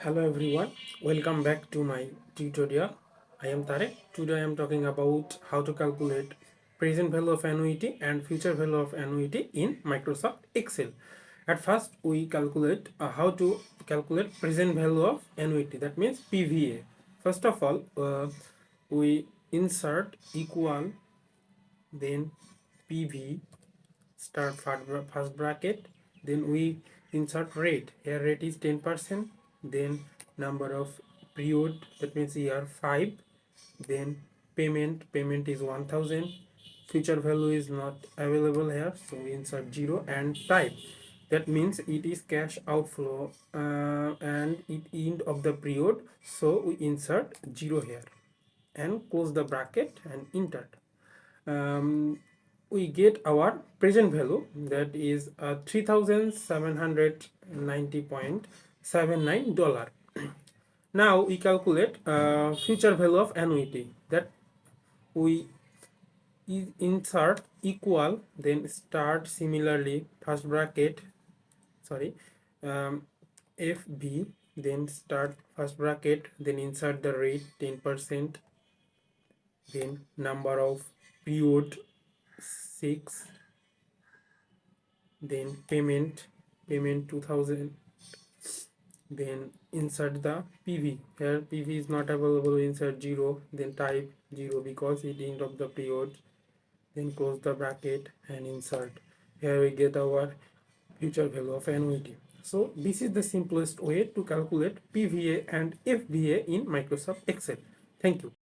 Hello everyone, welcome back to my tutorial. I am Tarek. Today I am talking about how to calculate present value of annuity and future value of annuity in Microsoft Excel. At first we calculate how to calculate present value of annuity, that means PVA. First of all, we insert equal, then PV, start first bracket, then we insert rate. Here rate is 10%, then number of period, that means year 5, then payment is 1000. Future value is not available here, so we insert 0, and type, that means it is cash outflow and it end of the period, so we insert 0 here and close the bracket and enter. We get our present value, that is $3,790.79. Now we calculate future value of annuity, that we insert equal, then start similarly first bracket, FB, then start first bracket, then insert the rate 10%, then number of period 6, then payment 2000, then insert the PV. Here PV is not available, insert 0, then type 0 because it end of the period, then close the bracket and insert. Here we get our future value of annuity. So this is the simplest way to calculate PVA and FVA in Microsoft Excel. Thank you.